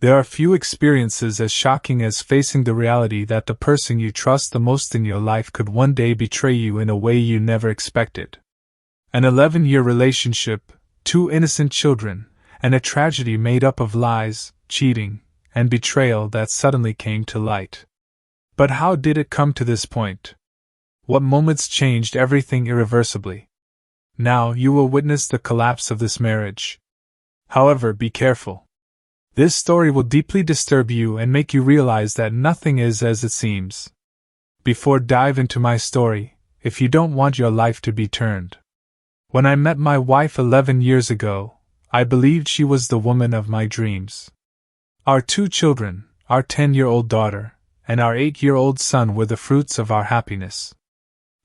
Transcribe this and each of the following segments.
There are few experiences as shocking as facing the reality that the person you trust the most in your life could one day betray you in a way you never expected. An 11-year relationship, 2 innocent children, and a tragedy made up of lies, cheating, and betrayal that suddenly came to light. But how did it come to this point? What moments changed everything irreversibly? Now you will witness the collapse of this marriage. However, be careful. This story will deeply disturb you and make you realize that nothing is as it seems. Before dive into my story, if you don't want your life to be turned. When I met my wife 11 years ago, I believed she was the woman of my dreams. Our 2 children, our 10-year-old daughter, and our 8-year-old son were the fruits of our happiness.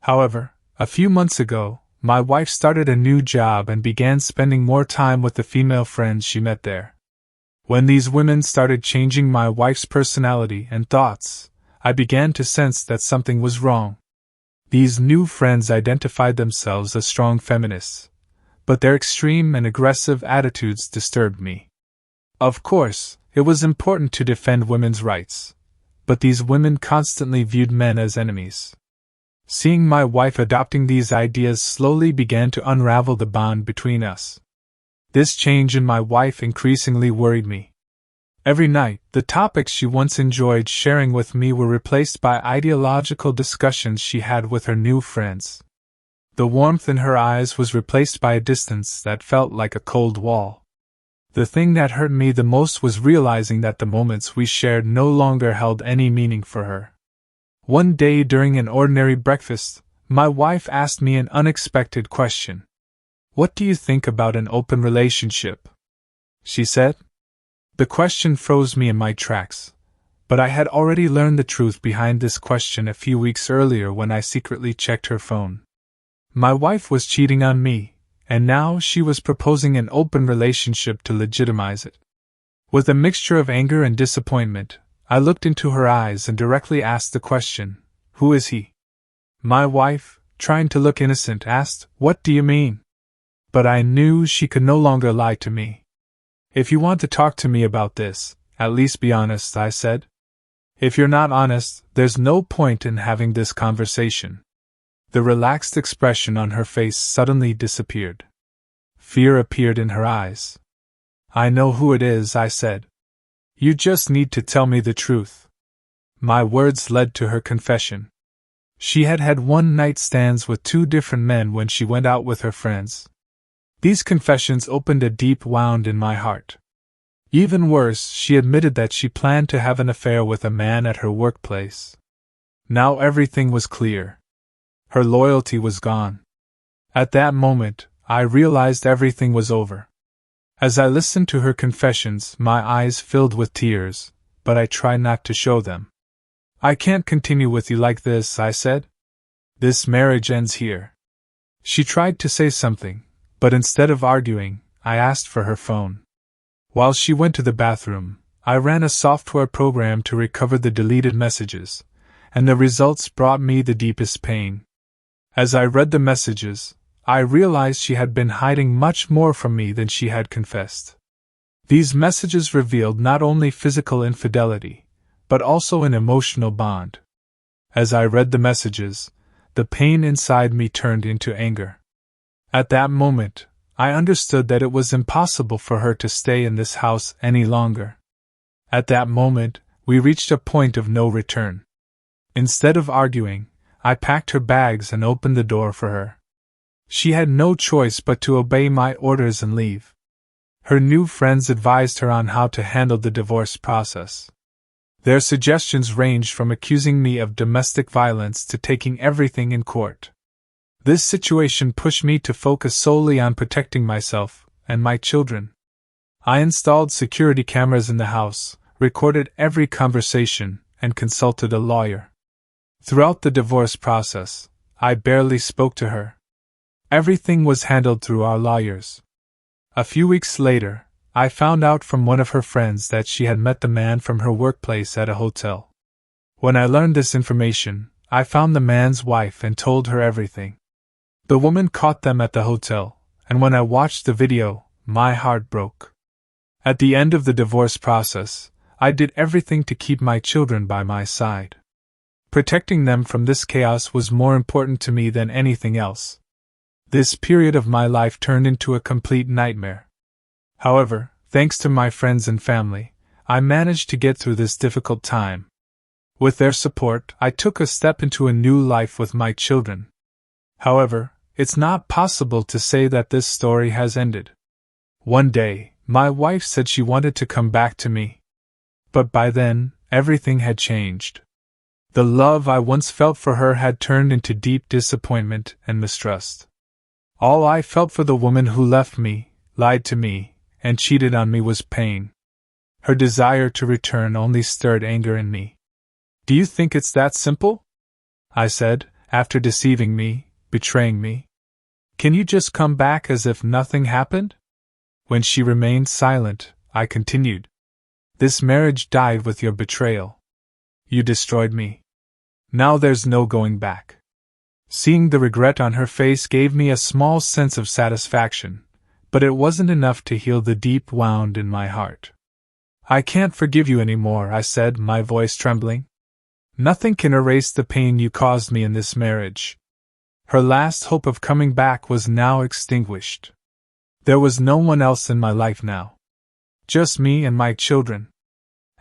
However, a few months ago, my wife started a new job and began spending more time with the female friends she met there. When these women started changing my wife's personality and thoughts, I began to sense that something was wrong. These new friends identified themselves as strong feminists, but their extreme and aggressive attitudes disturbed me. Of course, it was important to defend women's rights, but these women constantly viewed men as enemies. Seeing my wife adopting these ideas slowly began to unravel the bond between us. This change in my wife increasingly worried me. Every night, the topics she once enjoyed sharing with me were replaced by ideological discussions she had with her new friends. The warmth in her eyes was replaced by a distance that felt like a cold wall. The thing that hurt me the most was realizing that the moments we shared no longer held any meaning for her. One day during an ordinary breakfast, my wife asked me an unexpected question. "What do you think about an open relationship?" she said. The question froze me in my tracks, but I had already learned the truth behind this question a few weeks earlier when I secretly checked her phone. My wife was cheating on me, and now she was proposing an open relationship to legitimize it. With a mixture of anger and disappointment, I looked into her eyes and directly asked the question, "Who is he?" My wife, trying to look innocent, asked, "What do you mean?" But I knew she could no longer lie to me. "If you want to talk to me about this, at least be honest," I said. "If you're not honest, there's no point in having this conversation." The relaxed expression on her face suddenly disappeared. Fear appeared in her eyes. "I know who it is," I said. "You just need to tell me the truth." My words led to her confession. She had had one-night stands with 2 different men when she went out with her friends. These confessions opened a deep wound in my heart. Even worse, she admitted that she planned to have an affair with a man at her workplace. Now everything was clear. Her loyalty was gone. At that moment, I realized everything was over. As I listened to her confessions, my eyes filled with tears, but I tried not to show them. "I can't continue with you like this," I said. "This marriage ends here." She tried to say something, but instead of arguing, I asked for her phone. While she went to the bathroom, I ran a software program to recover the deleted messages, and the results brought me the deepest pain. As I read the messages, I realized she had been hiding much more from me than she had confessed. These messages revealed not only physical infidelity, but also an emotional bond. As I read the messages, the pain inside me turned into anger. At that moment, I understood that it was impossible for her to stay in this house any longer. At that moment, we reached a point of no return. Instead of arguing, I packed her bags and opened the door for her. She had no choice but to obey my orders and leave. Her new friends advised her on how to handle the divorce process. Their suggestions ranged from accusing me of domestic violence to taking everything in court. This situation pushed me to focus solely on protecting myself and my children. I installed security cameras in the house, recorded every conversation, and consulted a lawyer. Throughout the divorce process, I barely spoke to her. Everything was handled through our lawyers. A few weeks later, I found out from one of her friends that she had met the man from her workplace at a hotel. When I learned this information, I found the man's wife and told her everything. The woman caught them at the hotel, and when I watched the video, my heart broke. At the end of the divorce process, I did everything to keep my children by my side. Protecting them from this chaos was more important to me than anything else. This period of my life turned into a complete nightmare. However, thanks to my friends and family, I managed to get through this difficult time. With their support, I took a step into a new life with my children. However, it's not possible to say that this story has ended. One day, my wife said she wanted to come back to me. But by then, everything had changed. The love I once felt for her had turned into deep disappointment and mistrust. All I felt for the woman who left me, lied to me, and cheated on me was pain. Her desire to return only stirred anger in me. "Do you think it's that simple?" I said, "after deceiving me, betraying me? Can you just come back as if nothing happened?" When she remained silent, I continued. "This marriage died with your betrayal. You destroyed me. Now there's no going back." Seeing the regret on her face gave me a small sense of satisfaction, but it wasn't enough to heal the deep wound in my heart. "I can't forgive you anymore," I said, my voice trembling. "Nothing can erase the pain you caused me in this marriage." Her last hope of coming back was now extinguished. There was no one else in my life now. Just me and my children.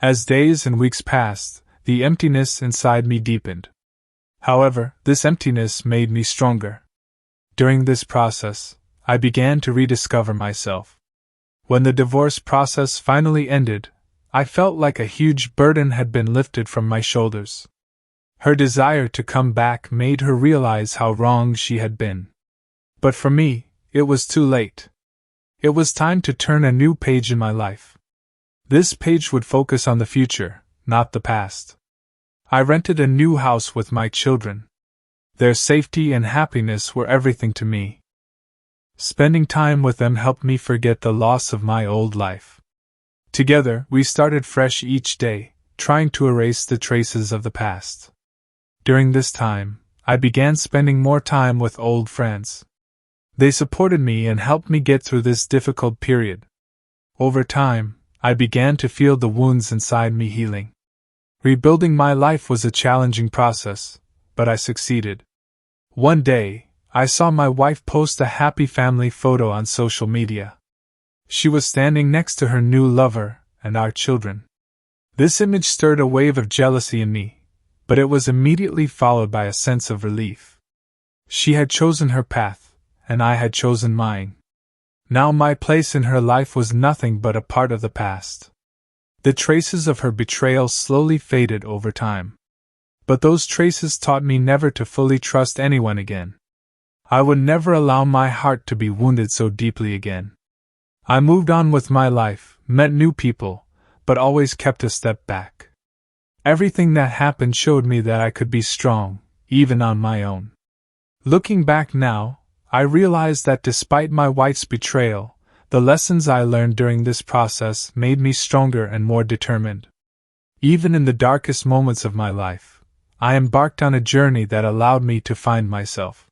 As days and weeks passed, the emptiness inside me deepened. However, this emptiness made me stronger. During this process, I began to rediscover myself. When the divorce process finally ended, I felt like a huge burden had been lifted from my shoulders. Her desire to come back made her realize how wrong she had been. But for me, it was too late. It was time to turn a new page in my life. This page would focus on the future, not the past. I rented a new house with my children. Their safety and happiness were everything to me. Spending time with them helped me forget the loss of my old life. Together, we started fresh each day, trying to erase the traces of the past. During this time, I began spending more time with old friends. They supported me and helped me get through this difficult period. Over time, I began to feel the wounds inside me healing. Rebuilding my life was a challenging process, but I succeeded. One day, I saw my wife post a happy family photo on social media. She was standing next to her new lover and our children. This image stirred a wave of jealousy in me, but it was immediately followed by a sense of relief. She had chosen her path, and I had chosen mine. Now my place in her life was nothing but a part of the past. The traces of her betrayal slowly faded over time. But those traces taught me never to fully trust anyone again. I would never allow my heart to be wounded so deeply again. I moved on with my life, met new people, but always kept a step back. Everything that happened showed me that I could be strong, even on my own. Looking back now, I realized that despite my wife's betrayal, the lessons I learned during this process made me stronger and more determined. Even in the darkest moments of my life, I embarked on a journey that allowed me to find myself.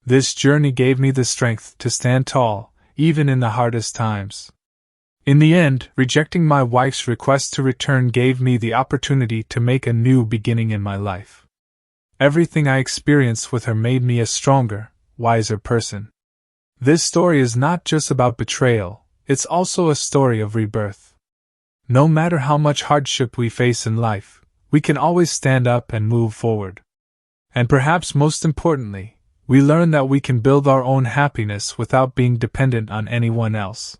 This journey gave me the strength to stand tall, even in the hardest times. In the end, rejecting my wife's request to return gave me the opportunity to make a new beginning in my life. Everything I experienced with her made me a stronger, wiser person. This story is not just about betrayal, it's also a story of rebirth. No matter how much hardship we face in life, we can always stand up and move forward. And perhaps most importantly, we learn that we can build our own happiness without being dependent on anyone else.